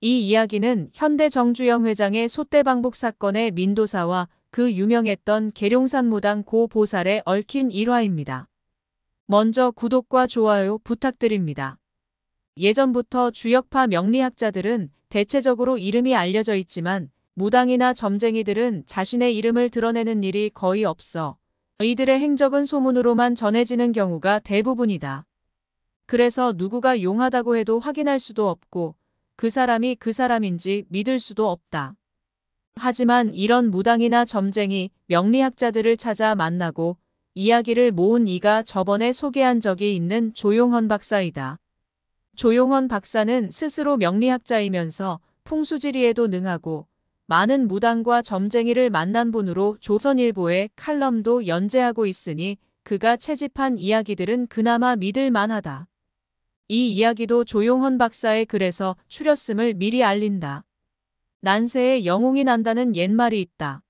이 이야기는 현대 정주영 회장의 소떼방복 사건의 민도사와 그 유명했던 계룡산 무당 고 보살에 얽힌 일화입니다. 먼저 구독과 좋아요 부탁드립니다. 예전부터 주역파 명리학자들은 대체적으로 이름이 알려져 있지만 무당이나 점쟁이들은 자신의 이름을 드러내는 일이 거의 없어 이들의 행적은 소문으로만 전해지는 경우가 대부분이다. 그래서 누구가 용하다고 해도 확인할 수도 없고 그 사람이 그 사람인지 믿을 수도 없다. 하지만 이런 무당이나 점쟁이, 명리학자들을 찾아 만나고 이야기를 모은 이가 저번에 소개한 적이 있는 조용헌 박사이다. 조용헌 박사는 스스로 명리학자이면서 풍수지리에도 능하고 많은 무당과 점쟁이를 만난 분으로 조선일보에 칼럼도 연재하고 있으니 그가 채집한 이야기들은 그나마 믿을 만하다. 이 이야기도 조용헌 박사의 글에서 추렸음을 미리 알린다. 난세에 영웅이 난다는 옛말이 있다.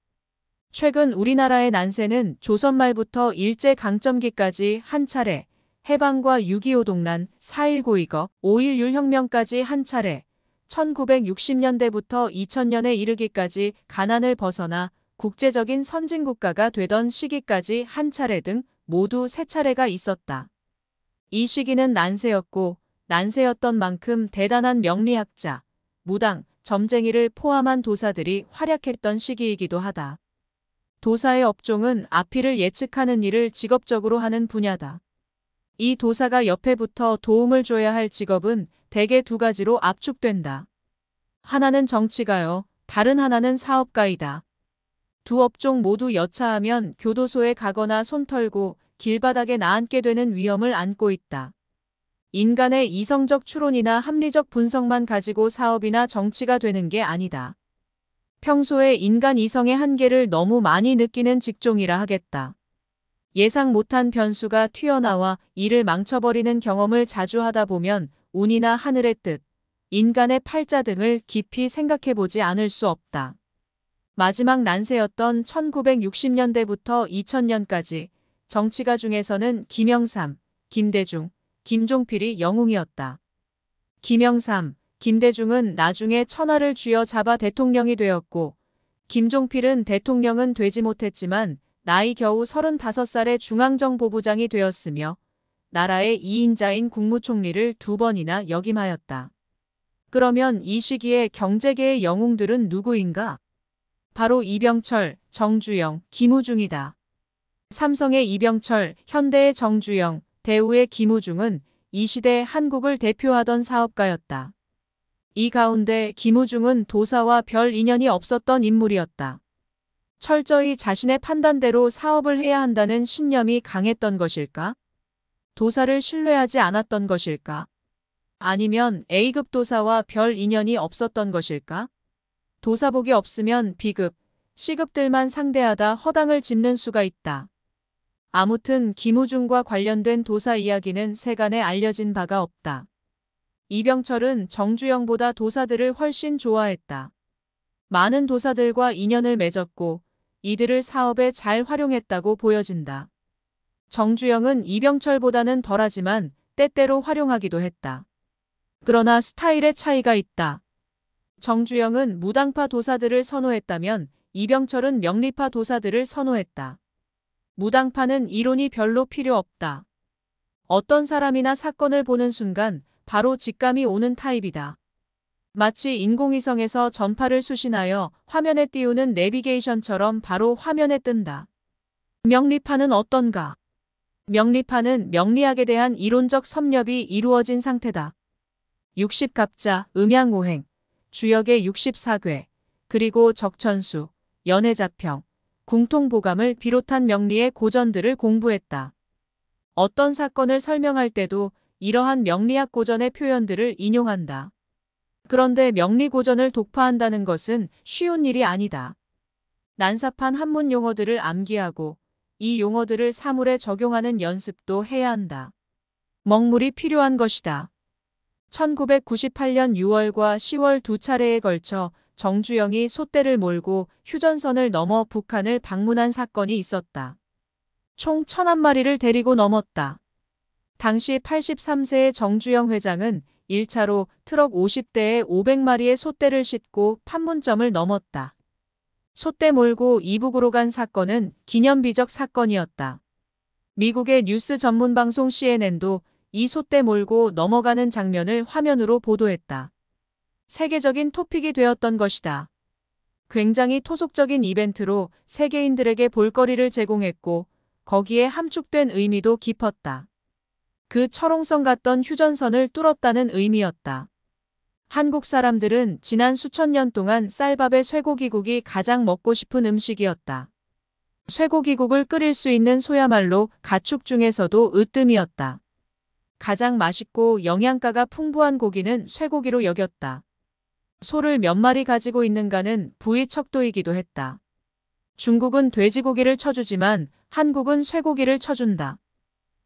최근 우리나라의 난세는 조선 말부터 일제강점기까지 한 차례, 해방과 6.25 동란, 4.19 이거, 5.16 혁명까지 한 차례, 1960년대부터 2000년에 이르기까지 가난을 벗어나 국제적인 선진국가가 되던 시기까지 한 차례 등 모두 3차례가 있었다. 이 시기는 난세였고 난세였던 만큼 대단한 명리학자, 무당, 점쟁이를 포함한 도사들이 활약했던 시기이기도 하다. 도사의 업종은 앞일을 예측하는 일을 직업적으로 하는 분야다. 이 도사가 옆에 붙어 도움을 줘야 할 직업은 대개 두 가지로 압축된다. 하나는 정치가요, 다른 하나는 사업가이다. 두 업종 모두 여차하면 교도소에 가거나 손 털고 길바닥에 나앉게 되는 위험을 안고 있다. 인간의 이성적 추론이나 합리적 분석만 가지고 사업이나 정치가 되는 게 아니다. 평소에 인간 이성의 한계를 너무 많이 느끼는 직종이라 하겠다. 예상 못한 변수가 튀어나와 일을 망쳐버리는 경험을 자주 하다 보면 운이나 하늘의 뜻, 인간의 팔자 등을 깊이 생각해보지 않을 수 없다. 마지막 난세였던 1960년대부터 2000년까지 정치가 중에서는 김영삼, 김대중, 김종필이 영웅이었다. 김영삼, 김대중은 나중에 천하를 쥐어 잡아 대통령이 되었고 김종필은 대통령은 되지 못했지만 나이 겨우 35살의 중앙정보부장이 되었으며 나라의 2인자인 국무총리를 2번이나 역임하였다. 그러면 이 시기에 경제계의 영웅들은 누구인가? 바로 이병철, 정주영, 김우중이다. 삼성의 이병철, 현대의 정주영, 대우의 김우중은 이 시대 한국을 대표하던 사업가였다. 이 가운데 김우중은 도사와 별 인연이 없었던 인물이었다. 철저히 자신의 판단대로 사업을 해야 한다는 신념이 강했던 것일까? 도사를 신뢰하지 않았던 것일까? 아니면 A급 도사와 별 인연이 없었던 것일까? 도사복이 없으면 B급, C급들만 상대하다 허당을 짚는 수가 있다. 아무튼 김우중과 관련된 도사 이야기는 세간에 알려진 바가 없다. 이병철은 정주영보다 도사들을 훨씬 좋아했다. 많은 도사들과 인연을 맺었고 이들을 사업에 잘 활용했다고 보여진다. 정주영은 이병철보다는 덜하지만 때때로 활용하기도 했다. 그러나 스타일의 차이가 있다. 정주영은 무당파 도사들을 선호했다면 이병철은 명리파 도사들을 선호했다. 무당파는 이론이 별로 필요 없다. 어떤 사람이나 사건을 보는 순간 바로 직감이 오는 타입이다. 마치 인공위성에서 전파를 수신하여 화면에 띄우는 내비게이션처럼 바로 화면에 뜬다. 명리파는 어떤가? 명리파는 명리학에 대한 이론적 섭렵이 이루어진 상태다. 60갑자, 음양오행, 주역의 64궤, 그리고 적천수, 연해자평, 궁통보감을 비롯한 명리의 고전들을 공부했다. 어떤 사건을 설명할 때도 이러한 명리학 고전의 표현들을 인용한다. 그런데 명리고전을 독파한다는 것은 쉬운 일이 아니다. 난삽한 한문 용어들을 암기하고 이 용어들을 사물에 적용하는 연습도 해야 한다. 먹물이 필요한 것이다. 1998년 6월과 10월 두 차례에 걸쳐 정주영이 솥대를 몰고 휴전선을 넘어 북한을 방문한 사건이 있었다. 총 1001마리를 데리고 넘었다. 당시 83세의 정주영 회장은 1차로 트럭 50대에 500마리의 솥대를 싣고 판문점을 넘었다. 솥대 몰고 이북으로 간 사건은 기념비적 사건이었다. 미국의 뉴스 전문 방송 CNN도 이 솥대 몰고 넘어가는 장면을 화면으로 보도했다. 세계적인 토픽이 되었던 것이다. 굉장히 토속적인 이벤트로 세계인들에게 볼거리를 제공했고 거기에 함축된 의미도 깊었다. 그 철옹성 같던 휴전선을 뚫었다는 의미였다. 한국 사람들은 지난 수천 년 동안 쌀밥에 쇠고기국이 가장 먹고 싶은 음식이었다. 쇠고기국을 끓일 수 있는 소야말로 가축 중에서도 으뜸이었다. 가장 맛있고 영양가가 풍부한 고기는 쇠고기로 여겼다. 소를 몇 마리 가지고 있는가는 부의 척도이기도 했다. 중국은 돼지고기를 쳐주지만 한국은 쇠고기를 쳐준다.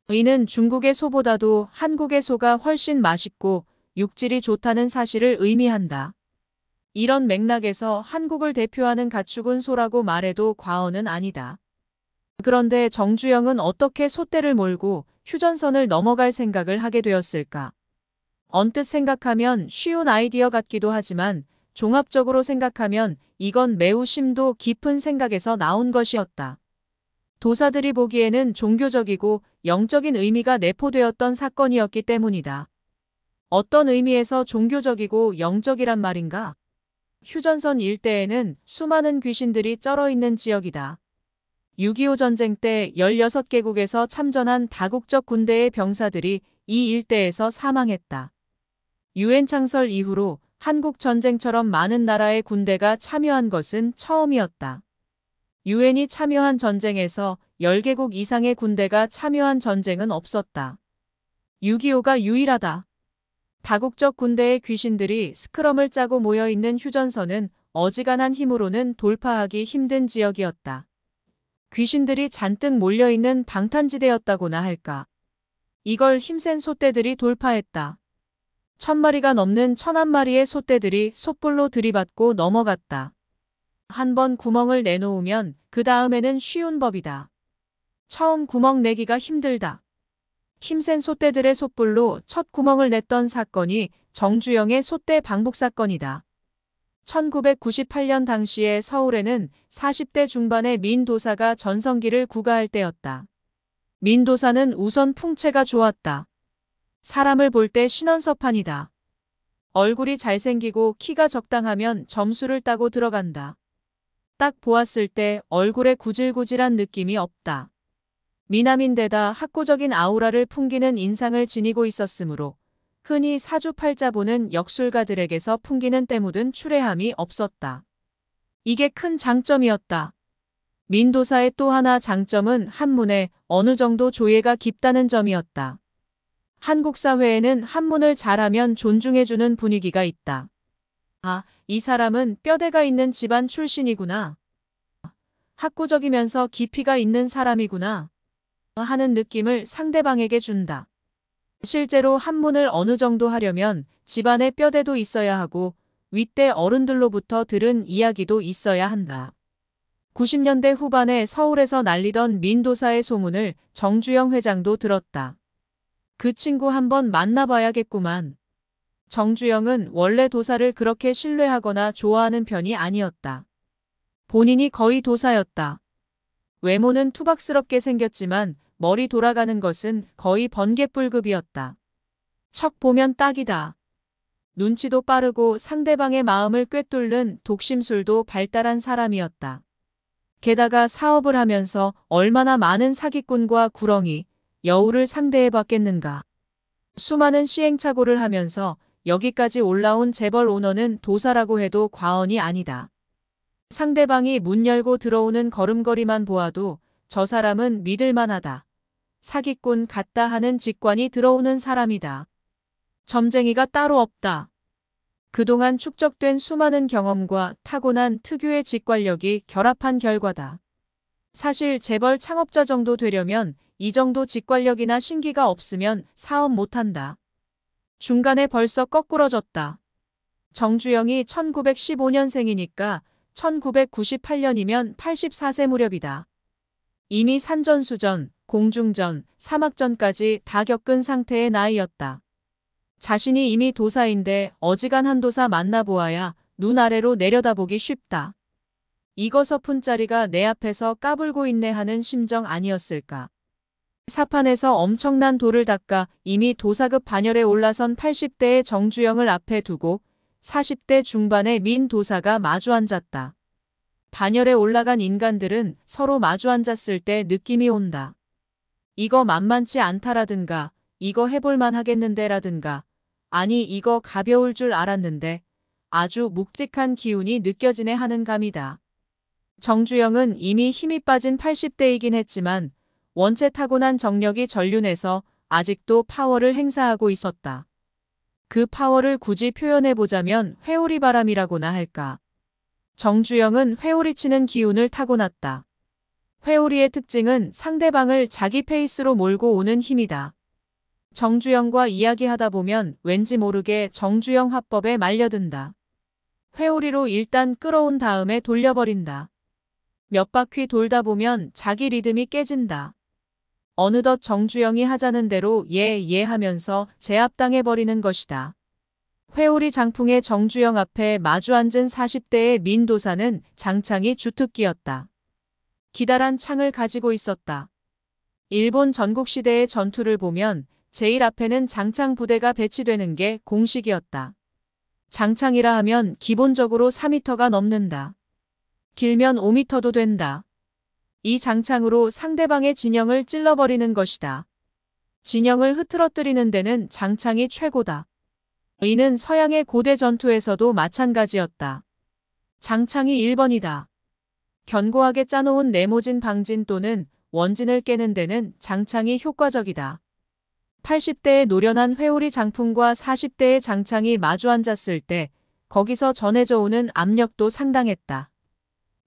이는 중국의 소보다도 한국의 소가 훨씬 맛있고 육질이 좋다는 사실을 의미한다. 이런 맥락에서 한국을 대표하는 가축은 소라고 말해도 과언은 아니다. 그런데 정주영은 어떻게 솥대를 몰고 휴전선을 넘어갈 생각을 하게 되었을까? 언뜻 생각하면 쉬운 아이디어 같기도 하지만 종합적으로 생각하면 이건 매우 심도 깊은 생각에서 나온 것이었다. 도사들이 보기에는 종교적이고 영적인 의미가 내포되었던 사건이었기 때문이다. 어떤 의미에서 종교적이고 영적이란 말인가? 휴전선 일대에는 수많은 귀신들이 쩔어 있는 지역이다. 6.25 전쟁 때 16개국에서 참전한 다국적 군대의 병사들이 이 일대에서 사망했다. 유엔 창설 이후로 한국 전쟁처럼 많은 나라의 군대가 참여한 것은 처음이었다. 유엔이 참여한 전쟁에서 10개국 이상의 군대가 참여한 전쟁은 없었다. 6.25가 유일하다. 다국적 군대의 귀신들이 스크럼을 짜고 모여있는 휴전선은 어지간한 힘으로는 돌파하기 힘든 지역이었다. 귀신들이 잔뜩 몰려있는 방탄지대였다고나 할까. 이걸 힘센 솥대들이 돌파했다. 1000마리가 넘는 1001마리의 솥대들이 솥불로 들이받고 넘어갔다. 한 번 구멍을 내놓으면 그 다음에는 쉬운 법이다. 처음 구멍 내기가 힘들다. 힘센 솥대들의 솥불로 첫 구멍을 냈던 사건이 정주영의 솥대 방북 사건이다. 1998년 당시에 서울에는 40대 중반의 민 도사가 전성기를 구가할 때였다. 민 도사는 우선 풍채가 좋았다. 사람을 볼 때 신원서판이다. 얼굴이 잘생기고 키가 적당하면 점수를 따고 들어간다. 딱 보았을 때 얼굴에 구질구질한 느낌이 없다. 미남인데다 학구적인 아우라를 풍기는 인상을 지니고 있었으므로 흔히 사주팔자 보는 역술가들에게서 풍기는 때묻은 추레함이 없었다. 이게 큰 장점이었다. 민도사의 또 하나 장점은 한문에 어느 정도 조예가 깊다는 점이었다. 한국 사회에는 한문을 잘하면 존중해주는 분위기가 있다. 아, 이 사람은 뼈대가 있는 집안 출신이구나. 학구적이면서 깊이가 있는 사람이구나. 하는 느낌을 상대방에게 준다. 실제로 한문을 어느 정도 하려면 집안에 뼈대도 있어야 하고 윗대 어른들로부터 들은 이야기도 있어야 한다. 90년대 후반에 서울에서 날리던 민도사의 소문을 정주영 회장도 들었다. 그 친구 한번 만나봐야겠구만. 정주영은 원래 도사를 그렇게 신뢰하거나 좋아하는 편이 아니었다. 본인이 거의 도사였다. 외모는 투박스럽게 생겼지만 머리 돌아가는 것은 거의 번개불급이었다. 척 보면 딱이다. 눈치도 빠르고 상대방의 마음을 꿰뚫는 독심술도 발달한 사람이었다. 게다가 사업을 하면서 얼마나 많은 사기꾼과 구렁이, 여우를 상대해봤겠는가. 수많은 시행착오를 하면서 여기까지 올라온 재벌 오너는 도사라고 해도 과언이 아니다. 상대방이 문 열고 들어오는 걸음걸이만 보아도 저 사람은 믿을만하다. 사기꾼 같다 하는 직관이 들어오는 사람이다. 점쟁이가 따로 없다. 그동안 축적된 수많은 경험과 타고난 특유의 직관력이 결합한 결과다. 사실 재벌 창업자 정도 되려면 이 정도 직관력이나 신기가 없으면 사업 못한다. 중간에 벌써 거꾸러졌다. 정주영이 1915년생이니까 1998년이면 84세 무렵이다. 이미 산전수전, 공중전, 사막전까지 다 겪은 상태의 나이였다. 자신이 이미 도사인데 어지간한 도사 만나보아야 눈 아래로 내려다보기 쉽다. 이거 서푼짜리가 내 앞에서 까불고 있네 하는 심정 아니었을까. 사판에서 엄청난 돌을 닦아 이미 도사급 반열에 올라선 80대의 정주영을 앞에 두고 40대 중반의 민 도사가 마주 앉았다. 반열에 올라간 인간들은 서로 마주 앉았을 때 느낌이 온다. 이거 만만치 않다라든가, 이거 해볼만 하겠는데라든가, 아니 이거 가벼울 줄 알았는데 아주 묵직한 기운이 느껴지네 하는 감이다. 정주영은 이미 힘이 빠진 80대이긴 했지만 원체 타고난 정력이 전륜해서 아직도 파워를 행사하고 있었다. 그 파워를 굳이 표현해보자면 회오리 바람이라고나 할까. 정주영은 회오리치는 기운을 타고났다. 회오리의 특징은 상대방을 자기 페이스로 몰고 오는 힘이다. 정주영과 이야기하다 보면 왠지 모르게 정주영 화법에 말려든다. 회오리로 일단 끌어온 다음에 돌려버린다. 몇 바퀴 돌다 보면 자기 리듬이 깨진다. 어느덧 정주영이 하자는 대로 예 하면서 제압당해버리는 것이다. 회오리 장풍의 정주영 앞에 마주 앉은 40대의 민도사는 장창이 주특기였다. 기다란 창을 가지고 있었다. 일본 전국시대의 전투를 보면 제일 앞에는 장창 부대가 배치되는 게 공식이었다. 장창이라 하면 기본적으로 4m가 넘는다. 길면 5m도 된다. 이 장창으로 상대방의 진영을 찔러버리는 것이다. 진영을 흐트러뜨리는 데는 장창이 최고다. 이는 서양의 고대 전투에서도 마찬가지였다. 장창이 1번이다. 견고하게 짜놓은 네모진 방진 또는 원진을 깨는 데는 장창이 효과적이다. 80대의 노련한 회오리 장풍과 40대의 장창이 마주 앉았을 때 거기서 전해져 오는 압력도 상당했다.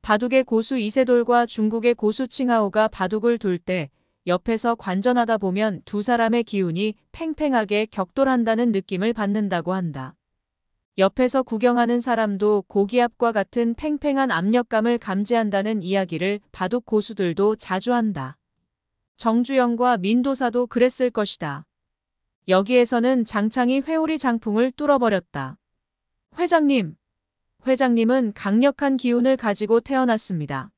바둑의 고수 이세돌과 중국의 고수 칭하오가 바둑을 둘 때 옆에서 관전하다 보면 두 사람의 기운이 팽팽하게 격돌한다는 느낌을 받는다고 한다. 옆에서 구경하는 사람도 고기압과 같은 팽팽한 압력감을 감지한다는 이야기를 바둑 고수들도 자주 한다. 정주영과 민도사도 그랬을 것이다. 여기에서는 장창이 회오리 장풍을 뚫어버렸다. 회장님은 강력한 기운을 가지고 태어났습니다.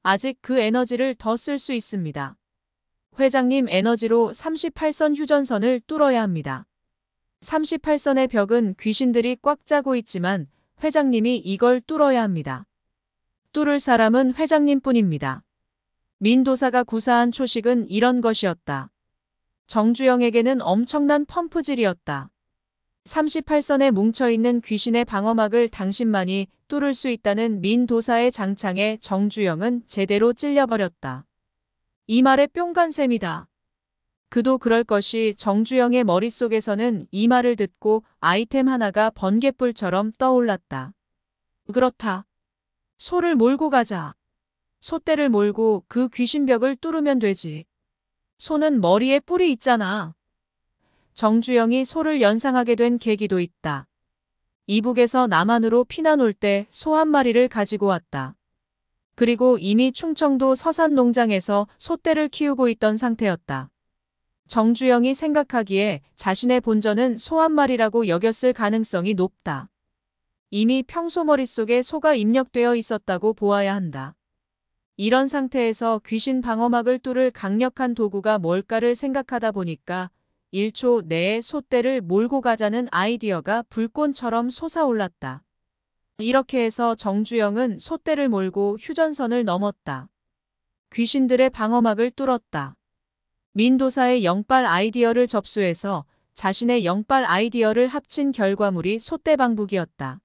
아직 그 에너지를 더 쓸 수 있습니다. 회장님 에너지로 38선 휴전선을 뚫어야 합니다. 38선의 벽은 귀신들이 꽉 짜고 있지만 회장님이 이걸 뚫어야 합니다. 뚫을 사람은 회장님뿐입니다. 민도사가 구사한 초식은 이런 것이었다. 정주영에게는 엄청난 펌프질이었다. 38선에 뭉쳐있는 귀신의 방어막을 당신만이 뚫을 수 있다는 민도사의 장창에 정주영은 제대로 찔려버렸다. 이 말에 뿅 간 셈이다. 그도 그럴 것이 정주영의 머릿속에서는 이 말을 듣고 아이템 하나가 번갯불처럼 떠올랐다. 그렇다. 소를 몰고 가자. 소떼를 몰고 그 귀신벽을 뚫으면 되지. 소는 머리에 뿔이 있잖아. 정주영이 소를 연상하게 된 계기도 있다. 이북에서 남한으로 피난 올 때 소 한 마리를 가지고 왔다. 그리고 이미 충청도 서산 농장에서 소떼를 키우고 있던 상태였다. 정주영이 생각하기에 자신의 본전은 소 한 마리라고 여겼을 가능성이 높다. 이미 평소 머릿속에 소가 입력되어 있었다고 보아야 한다. 이런 상태에서 귀신 방어막을 뚫을 강력한 도구가 뭘까를 생각하다 보니까 1초 내에 소떼를 몰고 가자는 아이디어가 불꽃처럼 솟아올랐다. 이렇게 해서 정주영은 소떼를 몰고 휴전선을 넘었다. 귀신들의 방어막을 뚫었다. 민도사의 영빨 아이디어를 접수해서 자신의 영빨 아이디어를 합친 결과물이 소떼방북이었다.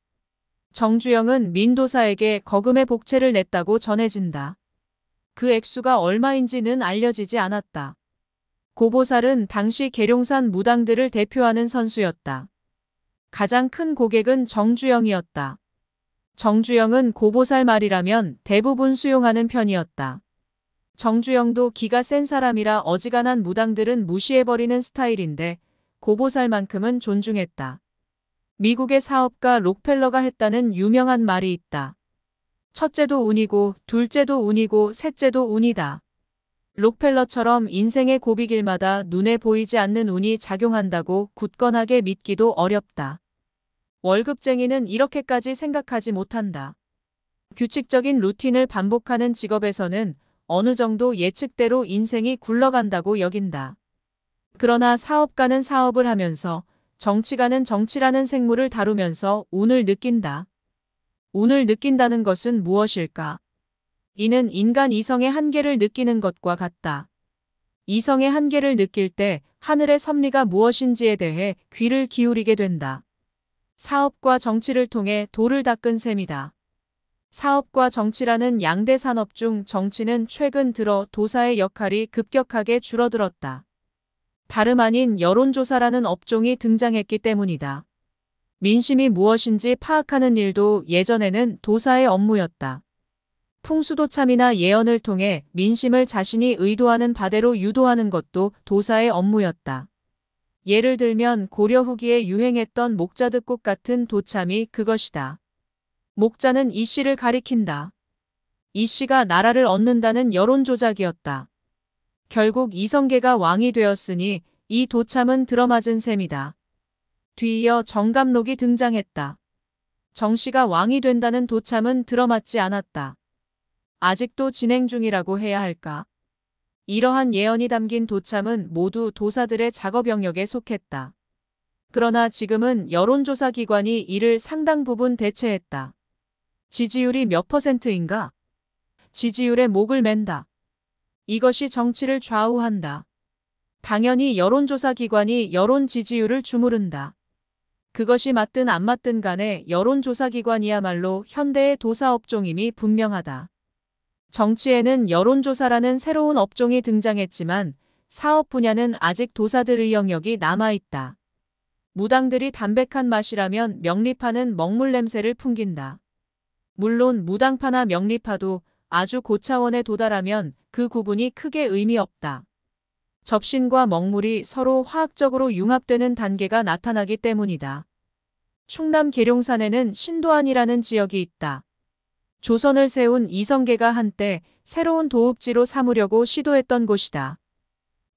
정주영은 민도사에게 거금의 복채를 냈다고 전해진다. 그 액수가 얼마인지는 알려지지 않았다. 고보살은 당시 계룡산 무당들을 대표하는 선수였다. 가장 큰 고객은 정주영이었다. 정주영은 고보살 말이라면 대부분 수용하는 편이었다. 정주영도 기가 센 사람이라 어지간한 무당들은 무시해버리는 스타일인데 고보살만큼은 존중했다. 미국의 사업가 록펠러가 했다는 유명한 말이 있다. 첫째도 운이고 둘째도 운이고 셋째도 운이다. 록펠러처럼 인생의 고비길마다 눈에 보이지 않는 운이 작용한다고 굳건하게 믿기도 어렵다. 월급쟁이는 이렇게까지 생각하지 못한다. 규칙적인 루틴을 반복하는 직업에서는 어느 정도 예측대로 인생이 굴러간다고 여긴다. 그러나 사업가는 사업을 하면서, 정치가는 정치라는 생물을 다루면서 운을 느낀다. 운을 느낀다는 것은 무엇일까? 이는 인간 이성의 한계를 느끼는 것과 같다. 이성의 한계를 느낄 때 하늘의 섭리가 무엇인지에 대해 귀를 기울이게 된다. 사업과 정치를 통해 도를 닦은 셈이다. 사업과 정치라는 양대 산업 중 정치는 최근 들어 도사의 역할이 급격하게 줄어들었다. 다름 아닌 여론조사라는 업종이 등장했기 때문이다. 민심이 무엇인지 파악하는 일도 예전에는 도사의 업무였다. 풍수도참이나 예언을 통해 민심을 자신이 의도하는 바대로 유도하는 것도 도사의 업무였다. 예를 들면 고려 후기에 유행했던 목자득꽃 같은 도참이 그것이다. 목자는 이씨를 가리킨다. 이씨가 나라를 얻는다는 여론조작이었다. 결국 이성계가 왕이 되었으니 이 도참은 들어맞은 셈이다. 뒤이어 정감록이 등장했다. 정씨가 왕이 된다는 도참은 들어맞지 않았다. 아직도 진행 중이라고 해야 할까? 이러한 예언이 담긴 도참은 모두 도사들의 작업 영역에 속했다. 그러나 지금은 여론조사 기관이 이를 상당 부분 대체했다. 지지율이 몇 %인가? 지지율에 목을 맨다. 이것이 정치를 좌우한다. 당연히 여론조사 기관이 여론 지지율을 주무른다. 그것이 맞든 안 맞든 간에 여론조사 기관이야말로 현대의 도사 업종임이 분명하다. 정치에는 여론조사라는 새로운 업종이 등장했지만 사업 분야는 아직 도사들의 영역이 남아있다. 무당들이 담백한 맛이라면 명리파는 먹물 냄새를 풍긴다. 물론 무당파나 명리파도 아주 고차원에 도달하면 그 구분이 크게 의미 없다. 접신과 먹물이 서로 화학적으로 융합되는 단계가 나타나기 때문이다. 충남 계룡산에는 신도안이라는 지역이 있다. 조선을 세운 이성계가 한때 새로운 도읍지로 삼으려고 시도했던 곳이다.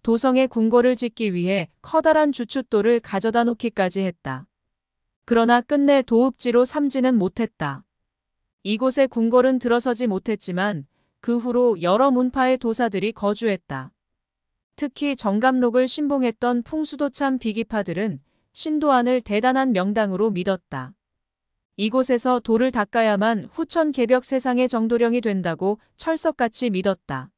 도성에 궁궐을 짓기 위해 커다란 주춧돌을 가져다 놓기까지 했다. 그러나 끝내 도읍지로 삼지는 못했다. 이곳에 궁궐은 들어서지 못했지만 그 후로 여러 문파의 도사들이 거주했다. 특히 정감록을 신봉했던 풍수도참 비기파들은 신도안을 대단한 명당으로 믿었다. 이곳에서 돌을 닦아야만 후천개벽 세상의 정도령이 된다고 철석같이 믿었다.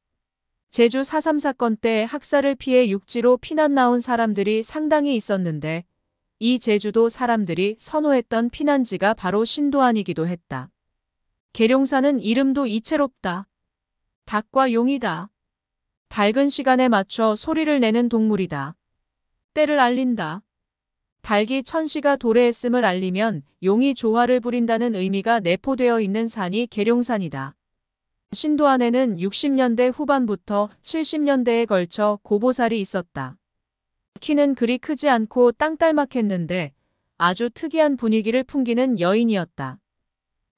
제주 4.3 사건 때 학살을 피해 육지로 피난 나온 사람들이 상당히 있었는데 이 제주도 사람들이 선호했던 피난지가 바로 신도안이기도 했다. 계룡산은 이름도 이채롭다. 닭과 용이다. 밝은 시간에 맞춰 소리를 내는 동물이다. 때를 알린다. 닭이 천시가 도래했음을 알리면 용이 조화를 부린다는 의미가 내포되어 있는 산이 계룡산이다. 신도안에는 60년대 후반부터 70년대에 걸쳐 고보살이 있었다. 키는 그리 크지 않고 땅딸막했는데 아주 특이한 분위기를 풍기는 여인이었다.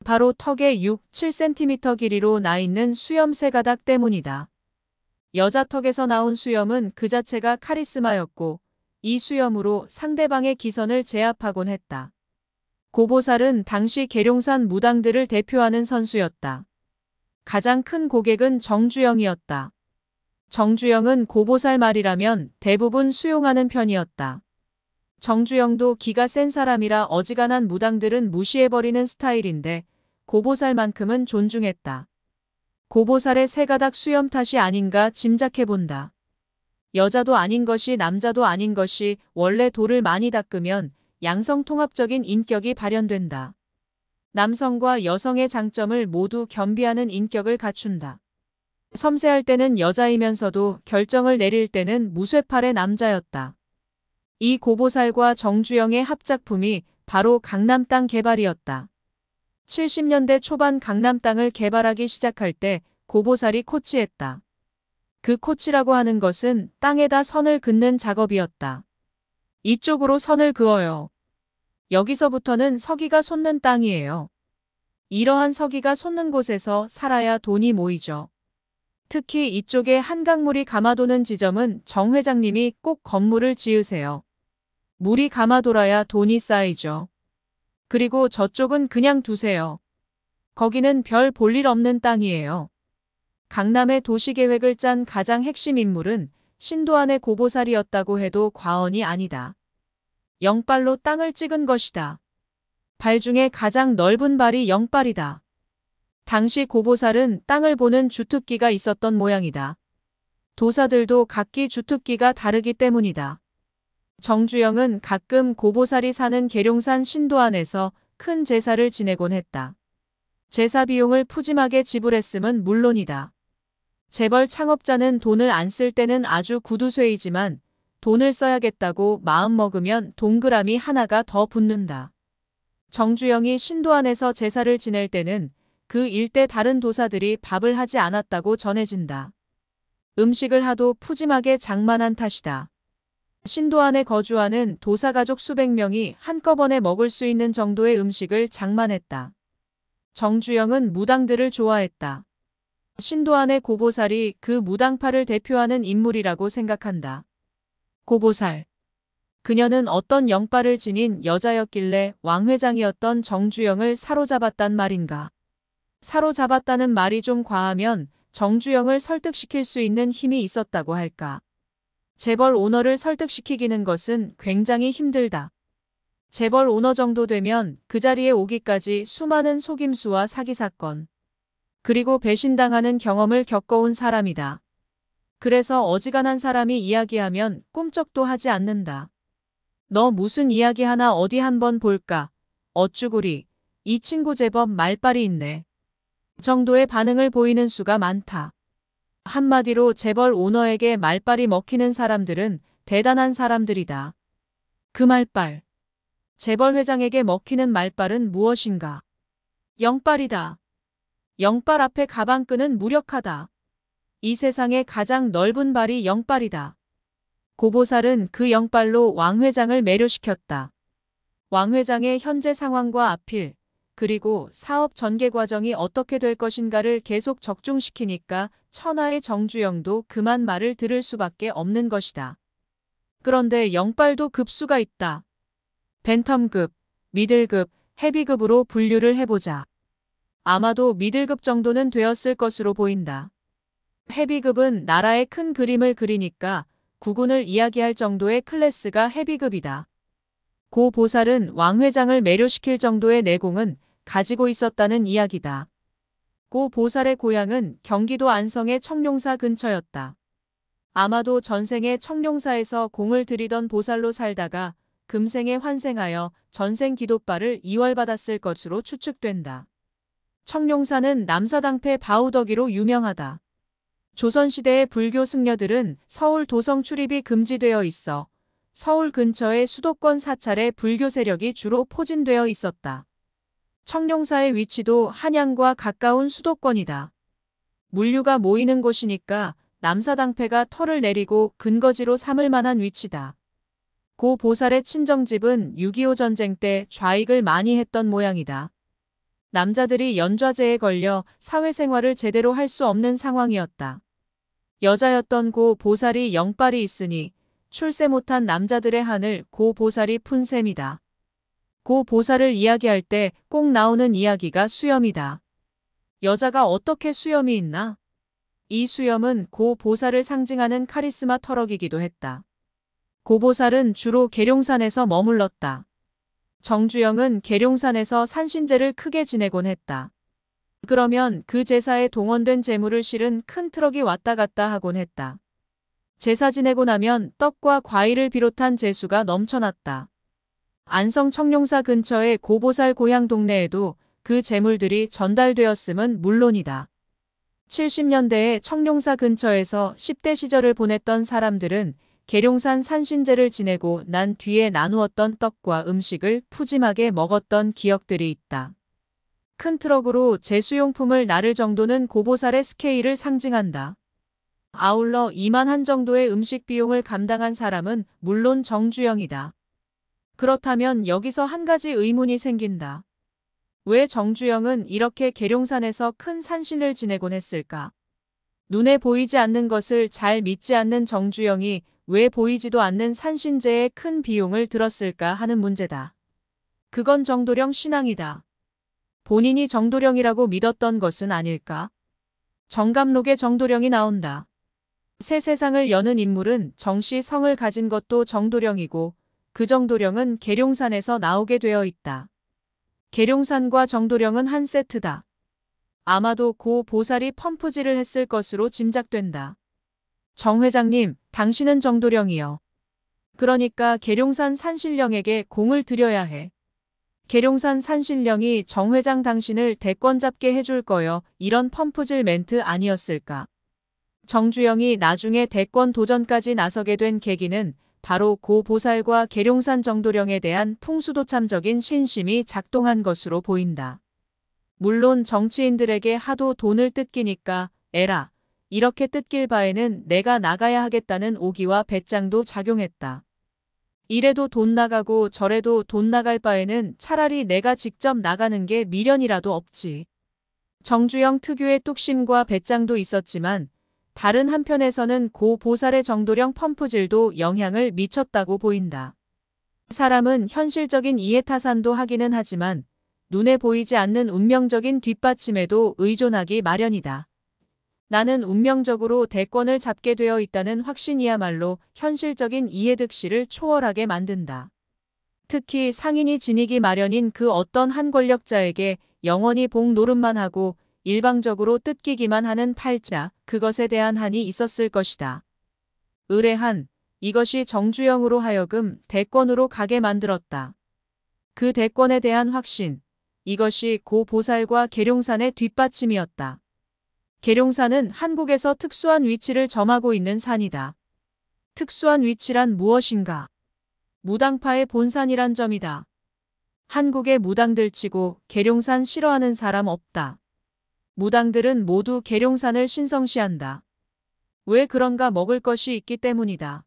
바로 턱에 6, 7cm 길이로 나 있는 수염 세 가닥 때문이다. 여자 턱에서 나온 수염은 그 자체가 카리스마였고 이 수염으로 상대방의 기선을 제압하곤 했다. 고보살은 당시 계룡산 무당들을 대표하는 선수였다. 가장 큰 고객은 정주영이었다. 정주영은 고보살 말이라면 대부분 수용하는 편이었다. 정주영도 기가 센 사람이라 어지간한 무당들은 무시해버리는 스타일인데 고보살만큼은 존중했다. 고보살의 세 가닥 수염 탓이 아닌가 짐작해본다. 여자도 아닌 것이 남자도 아닌 것이 원래 돌을 많이 닦으면 양성통합적인 인격이 발현된다. 남성과 여성의 장점을 모두 겸비하는 인격을 갖춘다. 섬세할 때는 여자이면서도 결정을 내릴 때는 무쇠팔의 남자였다. 이 고보살과 정주영의 합작품이 바로 강남 땅 개발이었다. 70년대 초반 강남 땅을 개발하기 시작할 때 고보살이 코치했다. 그 코치라고 하는 것은 땅에다 선을 긋는 작업이었다. 이쪽으로 선을 그어요. 여기서부터는 서기가 솟는 땅이에요. 이러한 서기가 솟는 곳에서 살아야 돈이 모이죠. 특히 이쪽에 한강물이 감아도는 지점은 정 회장님이 꼭 건물을 지으세요. 물이 감아돌아야 돈이 쌓이죠. 그리고 저쪽은 그냥 두세요. 거기는 별 볼 일 없는 땅이에요. 강남의 도시계획을 짠 가장 핵심 인물은 신도안의 고보살이었다고 해도 과언이 아니다. 영발로 땅을 찍은 것이다. 발 중에 가장 넓은 발이 영발이다. 당시 고보살은 땅을 보는 주특기가 있었던 모양이다. 도사들도 각기 주특기가 다르기 때문이다. 정주영은 가끔 고보살이 사는 계룡산 신도안에서 큰 제사를 지내곤 했다. 제사 비용을 푸짐하게 지불했음은 물론이다. 재벌 창업자는 돈을 안 쓸 때는 아주 구두쇠이지만 돈을 써야겠다고 마음먹으면 동그라미 하나가 더 붙는다. 정주영이 신도안에서 제사를 지낼 때는 그 일대 다른 도사들이 밥을 하지 않았다고 전해진다. 음식을 하도 푸짐하게 장만한 탓이다. 신도안에 거주하는 도사가족 수백 명이 한꺼번에 먹을 수 있는 정도의 음식을 장만했다. 정주영은 무당들을 좋아했다. 신도안의 고보살이 그 무당파를 대표하는 인물이라고 생각한다. 고보살. 그녀는 어떤 영빨을 지닌 여자였길래 왕 회장이었던 정주영을 사로잡았단 말인가. 사로잡았다는 말이 좀 과하면 정주영을 설득시킬 수 있는 힘이 있었다고 할까. 재벌 오너를 설득시키기는 것은 굉장히 힘들다. 재벌 오너 정도 되면 그 자리에 오기까지 수많은 속임수와 사기 사건, 그리고 배신당하는 경험을 겪어온 사람이다. 그래서 어지간한 사람이 이야기하면 꿈쩍도 하지 않는다. 너 무슨 이야기 하나 어디 한번 볼까? 어쭈구리, 이 친구 제법 말빨이 있네. 정도의 반응을 보이는 수가 많다. 한마디로 재벌 오너에게 말빨이 먹히는 사람들은 대단한 사람들이다. 그 말빨. 재벌 회장에게 먹히는 말빨은 무엇인가? 영빨이다. 영빨 앞에 가방끈은 무력하다. 이 세상에 가장 넓은 발이 영빨이다. 고보살은 그 영빨로 왕 회장을 매료시켰다. 왕 회장의 현재 상황과 앞일, 그리고 사업 전개 과정이 어떻게 될 것인가를 계속 적중시키니까 천하의 정주영도 그만 말을 들을 수밖에 없는 것이다. 그런데 영빨도 급수가 있다. 벤텀급, 미들급, 헤비급으로 분류를 해보자. 아마도 미들급 정도는 되었을 것으로 보인다. 헤비급은 나라의 큰 그림을 그리니까 국운을 이야기할 정도의 클래스가 헤비급이다. 고 보살은 왕 회장을 매료시킬 정도의 내공은 가지고 있었다는 이야기다. 고 보살의 고향은 경기도 안성의 청룡사 근처였다. 아마도 전생에 청룡사에서 공을 들이던 보살로 살다가 금생에 환생하여 전생 기도발을 이월받았을 것으로 추측된다. 청룡사는 남사당패 바우더기로 유명하다. 조선시대의 불교 승려들은 서울 도성 출입이 금지되어 있어 서울 근처의 수도권 사찰에 불교 세력이 주로 포진되어 있었다. 청룡사의 위치도 한양과 가까운 수도권이다. 물류가 모이는 곳이니까 남사당패가 털을 내리고 근거지로 삼을 만한 위치다. 고 보살의 친정집은 6.25 전쟁 때 좌익을 많이 했던 모양이다. 남자들이 연좌제에 걸려 사회생활을 제대로 할 수 없는 상황이었다. 여자였던 고 보살이 영빨이 있으니 출세 못한 남자들의 한을 고 보살이 푼 셈이다. 고 보살을 이야기할 때 꼭 나오는 이야기가 수염이다. 여자가 어떻게 수염이 있나? 이 수염은 고 보살을 상징하는 카리스마 터럭이기도 했다. 고 보살은 주로 계룡산에서 머물렀다. 정주영은 계룡산에서 산신제를 크게 지내곤 했다. 그러면 그 제사에 동원된 재물을 실은 큰 트럭이 왔다 갔다 하곤 했다. 제사 지내고 나면 떡과 과일을 비롯한 제수가 넘쳐났다. 안성 청룡사 근처의 고보살 고향 동네에도 그 재물들이 전달되었음은 물론이다. 70년대에 청룡사 근처에서 10대 시절을 보냈던 사람들은 계룡산 산신제를 지내고 난 뒤에 나누었던 떡과 음식을 푸짐하게 먹었던 기억들이 있다. 큰 트럭으로 제수용품을 나를 정도는 고보살의 스케일을 상징한다. 아울러 이만한 정도의 음식 비용을 감당한 사람은 물론 정주영이다. 그렇다면 여기서 한 가지 의문이 생긴다. 왜 정주영은 이렇게 계룡산에서 큰 산신을 지내곤 했을까? 눈에 보이지 않는 것을 잘 믿지 않는 정주영이 왜 보이지도 않는 산신제에 큰 비용을 들었을까 하는 문제다. 그건 정도령 신앙이다. 본인이 정도령이라고 믿었던 것은 아닐까? 정감록에 정도령이 나온다. 새 세상을 여는 인물은 정씨 성을 가진 것도 정도령이고 그 정도령은 계룡산에서 나오게 되어 있다. 계룡산과 정도령은 한 세트다. 아마도 고 보살이 펌프질을 했을 것으로 짐작된다. 정 회장님, 당신은 정도령이요. 그러니까 계룡산 산신령에게 공을 들여야 해. 계룡산 산신령이 정 회장 당신을 대권 잡게 해줄 거요. 이런 펌프질 멘트 아니었을까. 정주영이 나중에 대권 도전까지 나서게 된 계기는 바로 고 보살과 계룡산 정도령에 대한 풍수도참적인 신심이 작동한 것으로 보인다. 물론 정치인들에게 하도 돈을 뜯기니까 에라, 이렇게 뜯길 바에는 내가 나가야 하겠다는 오기와 배짱도 작용했다. 이래도 돈 나가고 저래도 돈 나갈 바에는 차라리 내가 직접 나가는 게 미련이라도 없지. 정주영 특유의 뚝심과 배짱도 있었지만 다른 한편에서는 고 보살의 정도령 펌프질도 영향을 미쳤다고 보인다. 사람은 현실적인 이해타산도 하기는 하지만 눈에 보이지 않는 운명적인 뒷받침에도 의존하기 마련이다. 나는 운명적으로 대권을 잡게 되어 있다는 확신이야말로 현실적인 이해득실을 초월하게 만든다. 특히 상인이 지니기 마련인 그 어떤 한 권력자에게 영원히 복 노름만 하고 일방적으로 뜯기기만 하는 팔자, 그것에 대한 한이 있었을 것이다. 의뢰한, 이것이 정주영으로 하여금 대권으로 가게 만들었다. 그 대권에 대한 확신, 이것이 고 보살과 계룡산의 뒷받침이었다. 계룡산은 한국에서 특수한 위치를 점하고 있는 산이다. 특수한 위치란 무엇인가? 무당파의 본산이란 점이다. 한국의 무당들 치고 계룡산 싫어하는 사람 없다. 무당들은 모두 계룡산을 신성시한다. 왜 그런가? 먹을 것이 있기 때문이다.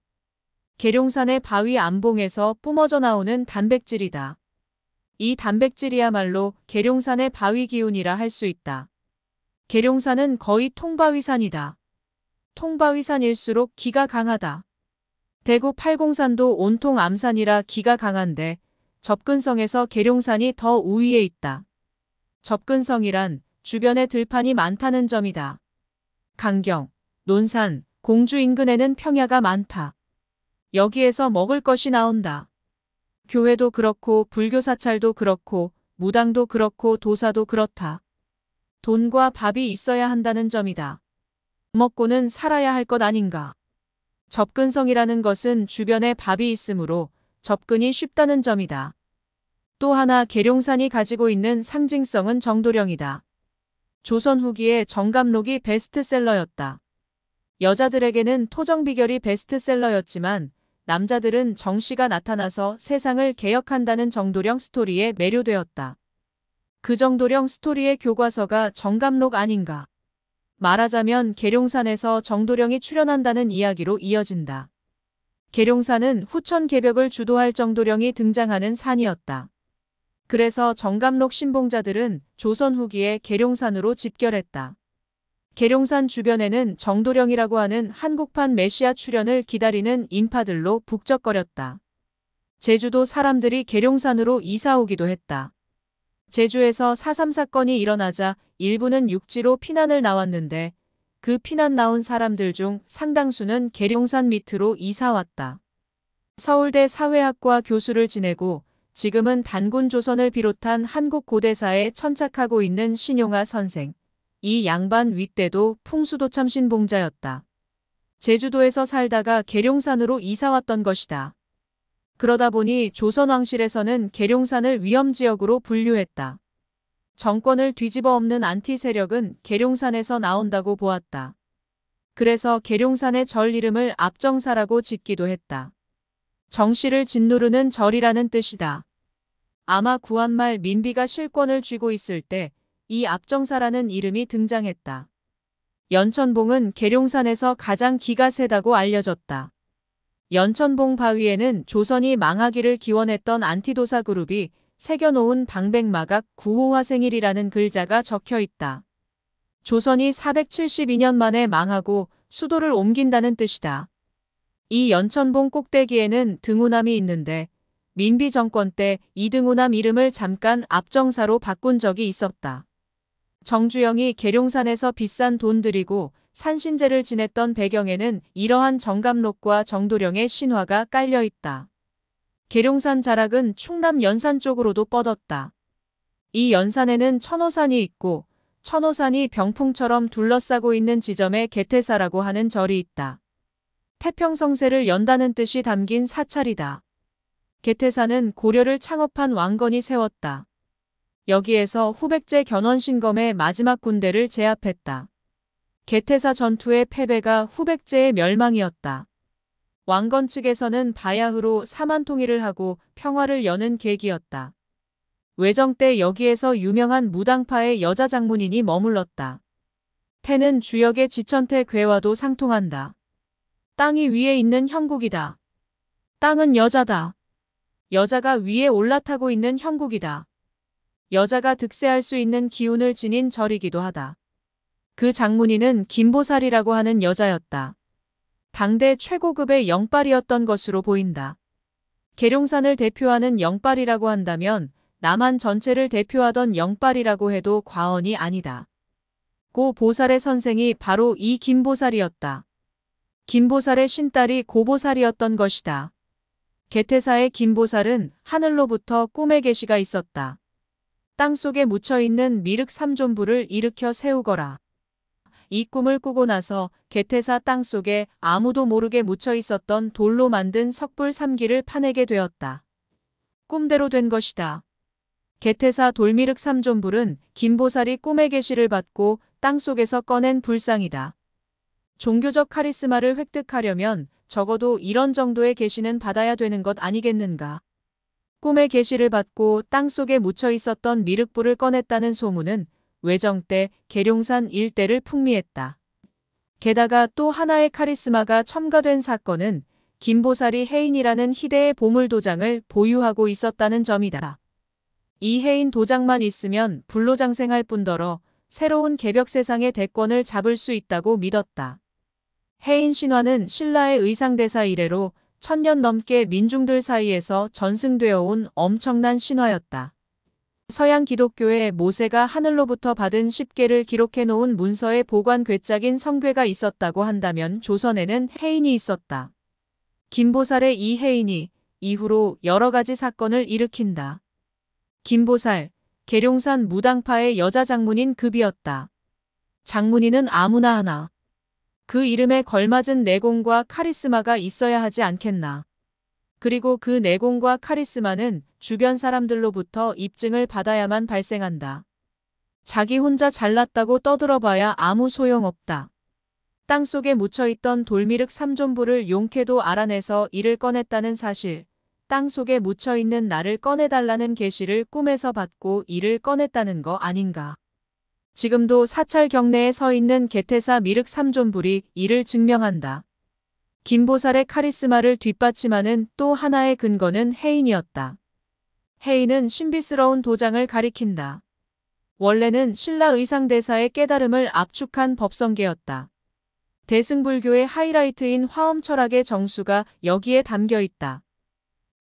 계룡산의 바위 안봉에서 뿜어져 나오는 단백질이다. 이 단백질이야말로 계룡산의 바위 기운이라 할 수 있다. 계룡산은 거의 통바위산이다. 통바위산일수록 기가 강하다. 대구 팔공산도 온통 암산이라 기가 강한데 접근성에서 계룡산이 더 우위에 있다. 접근성이란 주변에 들판이 많다는 점이다. 강경, 논산, 공주 인근에는 평야가 많다. 여기에서 먹을 것이 나온다. 교회도 그렇고 불교 사찰도 그렇고 무당도 그렇고 도사도 그렇다. 돈과 밥이 있어야 한다는 점이다. 먹고는 살아야 할 것 아닌가. 접근성이라는 것은 주변에 밥이 있으므로 접근이 쉽다는 점이다. 또 하나 계룡산이 가지고 있는 상징성은 정도령이다. 조선 후기에 정감록이 베스트셀러였다. 여자들에게는 토정비결이 베스트셀러였지만 남자들은 정씨가 나타나서 세상을 개혁한다는 정도령 스토리에 매료되었다. 그 정도령 스토리의 교과서가 정감록 아닌가. 말하자면 계룡산에서 정도령이 출현한다는 이야기로 이어진다. 계룡산은 후천 개벽을 주도할 정도령이 등장하는 산이었다. 그래서 정감록 신봉자들은 조선 후기에 계룡산으로 집결했다. 계룡산 주변에는 정도령이라고 하는 한국판 메시아 출현을 기다리는 인파들로 북적거렸다. 제주도 사람들이 계룡산으로 이사 오기도 했다. 제주에서 4.3 사건이 일어나자 일부는 육지로 피난을 나왔는데 그 피난 나온 사람들 중 상당수는 계룡산 밑으로 이사 왔다. 서울대 사회학과 교수를 지내고 지금은 단군 조선을 비롯한 한국 고대사에 천착하고 있는 신용하 선생. 이 양반 윗대도 풍수도참 신봉자였다. 제주도에서 살다가 계룡산으로 이사 왔던 것이다. 그러다 보니 조선왕실에서는 계룡산을 위험지역으로 분류했다. 정권을 뒤집어 엎는 안티 세력은 계룡산에서 나온다고 보았다. 그래서 계룡산의 절 이름을 압정사라고 짓기도 했다. 정씨를 짓누르는 절이라는 뜻이다. 아마 구한말 민비가 실권을 쥐고 있을 때 이 압정사라는 이름이 등장했다. 연천봉은 계룡산에서 가장 기가 세다고 알려졌다. 연천봉 바위에는 조선이 망하기를 기원했던 안티도사 그룹이 새겨놓은 방백마각 구호화생일이라는 글자가 적혀 있다. 조선이 472년 만에 망하고 수도를 옮긴다는 뜻이다. 이 연천봉 꼭대기에는 등호남이 있는데 민비 정권 때 이 등호남 이름을 잠깐 압정사로 바꾼 적이 있었다. 정주영이 계룡산에서 비싼 돈 들이고 산신제를 지냈던 배경에는 이러한 정감록과 정도령의 신화가 깔려 있다. 계룡산 자락은 충남 연산 쪽으로도 뻗었다. 이 연산에는 천호산이 있고 천호산이 병풍처럼 둘러싸고 있는 지점에 개태사라고 하는 절이 있다. 태평성세를 연다는 뜻이 담긴 사찰이다. 개태사는 고려를 창업한 왕건이 세웠다. 여기에서 후백제 견원신검의 마지막 군대를 제압했다. 개태사 전투의 패배가 후백제의 멸망이었다. 왕건 측에서는 바야흐로 사만통일을 하고 평화를 여는 계기였다. 외정 때 여기에서 유명한 무당파의 여자 장문인이 머물렀다. 태는 주역의 지천태 괴와도 상통한다. 땅이 위에 있는 형국이다. 땅은 여자다. 여자가 위에 올라타고 있는 형국이다. 여자가 득세할 수 있는 기운을 지닌 절이기도 하다. 그 장문인은 김보살이라고 하는 여자였다. 당대 최고급의 영빨이었던 것으로 보인다. 계룡산을 대표하는 영빨이라고 한다면 남한 전체를 대표하던 영빨이라고 해도 과언이 아니다. 고 보살의 선생이 바로 이 김보살이었다. 김보살의 신딸이 고보살이었던 것이다. 개태사의 김보살은 하늘로부터 꿈에 계시가 있었다. 땅속에 묻혀있는 미륵 삼존부를 일으켜 세우거라. 이 꿈을 꾸고 나서 개태사 땅속에 아무도 모르게 묻혀있었던 돌로 만든 석불 3기를 파내게 되었다. 꿈대로 된 것이다. 개태사 돌미륵 삼존불은 김보살이 꿈의 계시를 받고 땅속에서 꺼낸 불상이다. 종교적 카리스마를 획득하려면 적어도 이런 정도의 계시는 받아야 되는 것 아니겠는가. 꿈의 계시를 받고 땅속에 묻혀 있었던 미륵불을 꺼냈다는 소문은 외정 때 계룡산 일대를 풍미했다. 게다가 또 하나의 카리스마가 첨가된 사건은 김보살이 해인이라는 희대의 보물도장을 보유하고 있었다는 점이다. 이 해인 도장만 있으면 불로장생할 뿐더러 새로운 개벽세상의 대권을 잡을 수 있다고 믿었다. 해인 신화는 신라의 의상대사 이래로 1000년 넘게 민중들 사이에서 전승되어 온 엄청난 신화였다. 서양 기독교에 모세가 하늘로부터 받은 10계를 기록해 놓은 문서의 보관 괴짝인 성궤가 있었다고 한다면 조선에는 해인이 있었다. 김보살의 이 해인이 이후로 여러 가지 사건을 일으킨다. 김보살, 계룡산 무당파의 여자 장문인 급이었다. 장문인은 아무나 하나. 그 이름에 걸맞은 내공과 카리스마가 있어야 하지 않겠나. 그리고 그 내공과 카리스마는 주변 사람들로부터 입증을 받아야만 발생한다. 자기 혼자 잘났다고 떠들어봐야 아무 소용없다. 땅속에 묻혀있던 돌미륵 삼존부를 용케도 알아내서 이를 꺼냈다는 사실, 땅속에 묻혀있는 나를 꺼내달라는 계시를 꿈에서 받고 이를 꺼냈다는 거 아닌가. 지금도 사찰 경내에 서 있는 개태사 미륵 삼존불이 이를 증명한다. 김보살의 카리스마를 뒷받침하는 또 하나의 근거는 해인이었다. 해인은 신비스러운 도장을 가리킨다. 원래는 신라 의상대사의 깨달음을 압축한 법성계였다. 대승불교의 하이라이트인 화엄철학의 정수가 여기에 담겨 있다.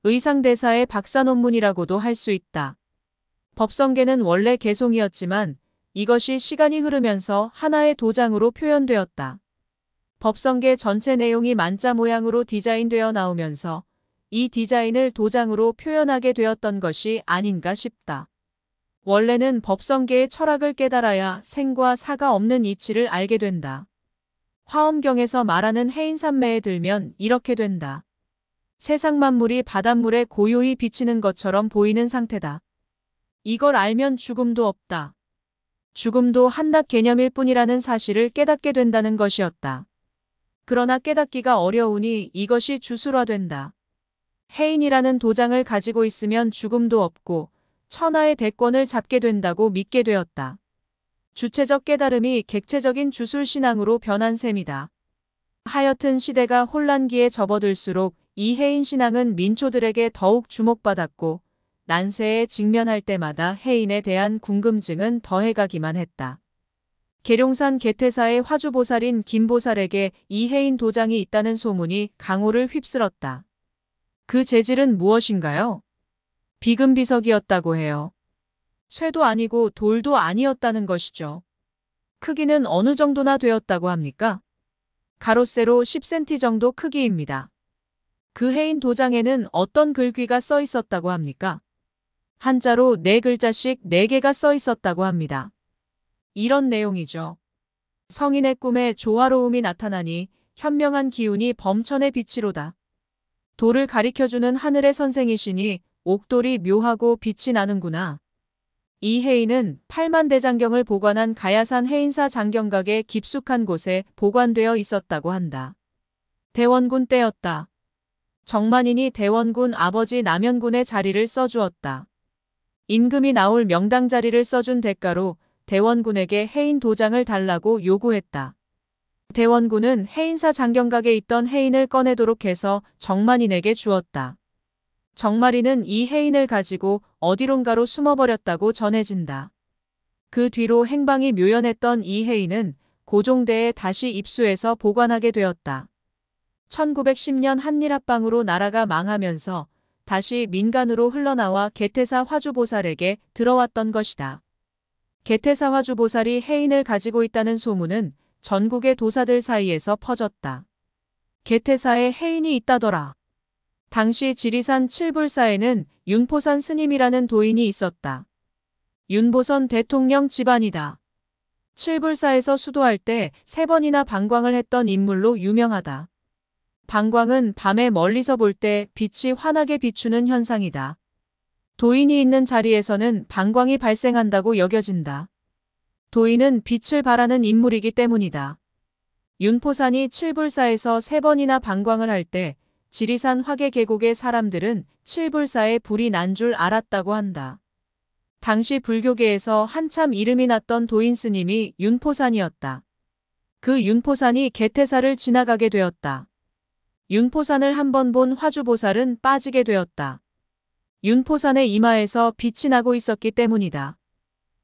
의상대사의 박사 논문이라고도 할 수 있다. 법성계는 원래 개송이었지만 이것이 시간이 흐르면서 하나의 도장으로 표현되었다. 법성계 전체 내용이 만자 모양으로 디자인되어 나오면서 이 디자인을 도장으로 표현하게 되었던 것이 아닌가 싶다. 원래는 법성계의 철학을 깨달아야 생과 사가 없는 이치를 알게 된다. 화엄경에서 말하는 해인산매에 들면 이렇게 된다. 세상 만물이 바닷물에 고요히 비치는 것처럼 보이는 상태다. 이걸 알면 죽음도 없다. 죽음도 한낱 개념일 뿐이라는 사실을 깨닫게 된다는 것이었다. 그러나 깨닫기가 어려우니 이것이 주술화된다. 해인이라는 도장을 가지고 있으면 죽음도 없고 천하의 대권을 잡게 된다고 믿게 되었다. 주체적 깨달음이 객체적인 주술신앙으로 변한 셈이다. 하여튼 시대가 혼란기에 접어들수록 이 해인 신앙은 민초들에게 더욱 주목받았고 난세에 직면할 때마다 해인에 대한 궁금증은 더해가기만 했다. 계룡산 개태사의 화주보살인 김보살에게 이해인 도장이 있다는 소문이 강호를 휩쓸었다. 그 재질은 무엇인가요? 비금비석이었다고 해요. 쇠도 아니고 돌도 아니었다는 것이죠. 크기는 어느 정도나 되었다고 합니까? 가로세로 10cm 정도 크기입니다. 그 해인 도장에는 어떤 글귀가 써 있었다고 합니까? 한자로 4글자씩 4개가 써 있었다고 합니다. 이런 내용이죠. 성인의 꿈에 조화로움이 나타나니 현명한 기운이 범천의 빛이로다. 돌을 가리켜주는 하늘의 선생이시니 옥돌이 묘하고 빛이 나는구나. 이 해인은 팔만대장경을 보관한 가야산 해인사 장경각의 깊숙한 곳에 보관되어 있었다고 한다. 대원군 때였다. 정만인이 대원군 아버지 남현군의 자리를 써주었다. 임금이 나올 명당 자리를 써준 대가로 대원군에게 해인 도장을 달라고 요구했다. 대원군은 해인사 장경각에 있던 해인을 꺼내도록 해서 정만인에게 주었다. 정만인은 이 해인을 가지고 어디론가로 숨어버렸다고 전해진다. 그 뒤로 행방이 묘연했던 이 해인은 고종대에 다시 입수해서 보관하게 되었다. 1910년 한일합방으로 나라가 망하면서 다시 민간으로 흘러나와 개태사 화주보살에게 들어왔던 것이다. 개태사 화주보살이 해인을 가지고 있다는 소문은 전국의 도사들 사이에서 퍼졌다. 개태사에 해인이 있다더라. 당시 지리산 칠불사에는 윤포산 스님이라는 도인이 있었다. 윤보선 대통령 집안이다. 칠불사에서 수도할 때 3번이나 방광을 했던 인물로 유명하다. 방광은 밤에 멀리서 볼 때 빛이 환하게 비추는 현상이다. 도인이 있는 자리에서는 방광이 발생한다고 여겨진다. 도인은 빛을 발하는 인물이기 때문이다. 윤포산이 칠불사에서 3번이나 방광을 할 때 지리산 화계 계곡의 사람들은 칠불사에 불이 난 줄 알았다고 한다. 당시 불교계에서 한참 이름이 났던 도인 스님이 윤포산이었다. 그 윤포산이 개태사를 지나가게 되었다. 윤포산을 한번 본 화주보살은 빠지게 되었다. 윤포산의 이마에서 빛이 나고 있었기 때문이다.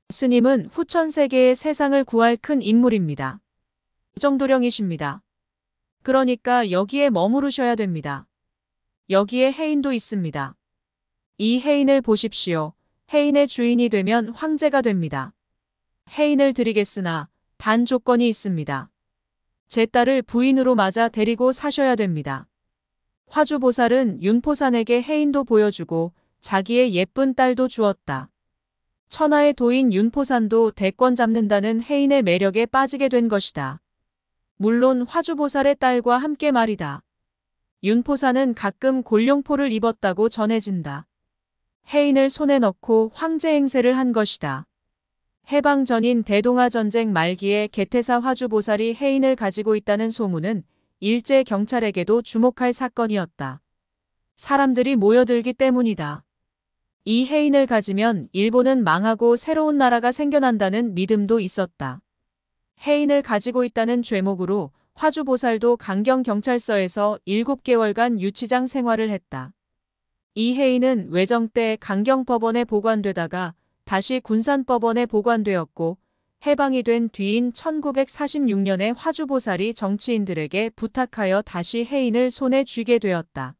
스님은 후천세계의 세상을 구할 큰 인물입니다. 정도령이십니다. 그러니까 여기에 머무르셔야 됩니다. 여기에 해인도 있습니다. 이 해인을 보십시오. 해인의 주인이 되면 황제가 됩니다. 해인을 드리겠으나 단 조건이 있습니다. 제 딸을 부인으로 맞아 데리고 사셔야 됩니다. 화주보살은 윤포산에게 해인도 보여주고 자기의 예쁜 딸도 주었다. 천하의 도인 윤포산도 대권 잡는다는 해인의 매력에 빠지게 된 것이다. 물론 화주보살의 딸과 함께 말이다. 윤포산은 가끔 골룡포를 입었다고 전해진다. 해인을 손에 넣고 황제 행세를 한 것이다. 해방 전인 대동아 전쟁 말기에 개태사 화주보살이 해인을 가지고 있다는 소문은 일제 경찰에게도 주목할 사건이었다. 사람들이 모여들기 때문이다. 이 해인을 가지면 일본은 망하고 새로운 나라가 생겨난다는 믿음도 있었다. 해인을 가지고 있다는 죄목으로 화주보살도 강경경찰서에서 7개월간 유치장 생활을 했다. 이 해인은 외정 때 강경법원에 보관되다가 다시 군산법원에 보관되었고 해방이 된 뒤인 1946년에 화주보살이 정치인들에게 부탁하여 다시 해인을 손에 쥐게 되었다.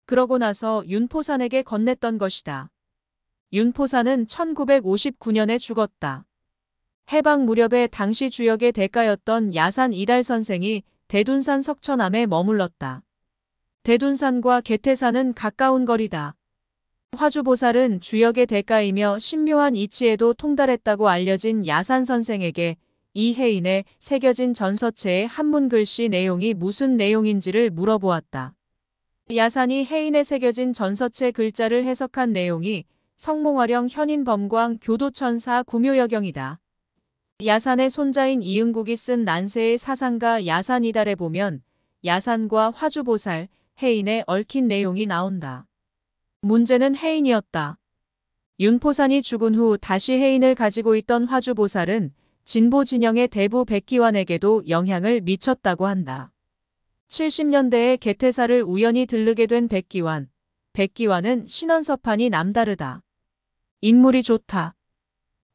그러고 나서 윤포산에게 건넸던 것이다. 윤포산은 1959년에 죽었다. 해방 무렵에 당시 주역의 대가였던 야산 이달 선생이 대둔산 석천암에 머물렀다. 대둔산과 개태산은 가까운 거리다. 화주보살은 주역의 대가이며 신묘한 이치에도 통달했다고 알려진 야산 선생에게 이 해인에 새겨진 전서체의 한문 글씨 내용이 무슨 내용인지를 물어보았다. 야산이 해인에 새겨진 전서체 글자를 해석한 내용이 성몽화령 현인범광 교도천사 구묘여경이다. 야산의 손자인 이응국이 쓴 난세의 사상가 야산이달에 보면 야산과 화주보살, 해인에 얽힌 내용이 나온다. 문제는 해인이었다. 윤포산이 죽은 후 다시 해인을 가지고 있던 화주보살은 진보 진영의 대부 백기환에게도 영향을 미쳤다고 한다. 70년대에 개태사를 우연히 들르게 된 백기환. 백기환은 신원서판이 남다르다. 인물이 좋다.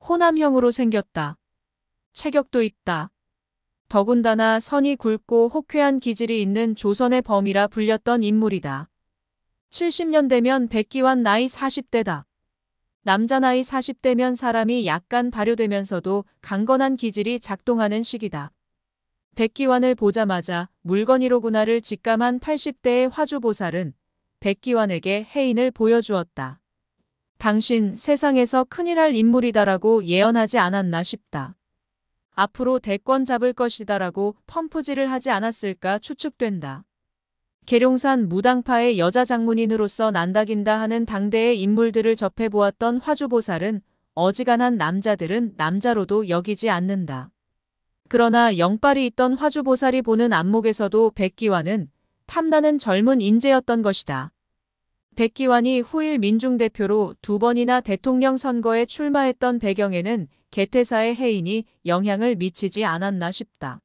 호남형으로 생겼다. 체격도 있다. 더군다나 선이 굵고 호쾌한 기질이 있는 조선의 범이라 불렸던 인물이다. 70년대면 백기환 나이 40대다. 남자 나이 40대면 사람이 약간 발효되면서도 강건한 기질이 작동하는 시기다. 백기환을 보자마자 물건이로구나를 직감한 80대의 화주보살은 백기환에게 해인을 보여주었다. 당신 세상에서 큰일 할 인물이다라고 예언하지 않았나 싶다. 앞으로 대권 잡을 것이다라고 펌프질을 하지 않았을까 추측된다. 계룡산 무당파의 여자 장문인으로서 난다긴다 하는 당대의 인물들을 접해보았던 화주보살은 어지간한 남자들은 남자로도 여기지 않는다. 그러나 영빨이 있던 화주보살이 보는 안목에서도 백기환은 탐나는 젊은 인재였던 것이다. 백기환이 후일 민중대표로 2번이나 대통령 선거에 출마했던 배경에는 개태사의 해인이 영향을 미치지 않았나 싶다.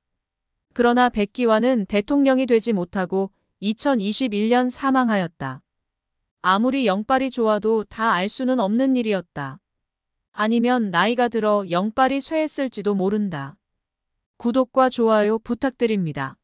그러나 백기환은 대통령이 되지 못하고 2021년 사망하였다. 아무리 영빨이 좋아도 다 알 수는 없는 일이었다. 아니면 나이가 들어 영빨이 쇠했을지도 모른다. 구독과 좋아요 부탁드립니다.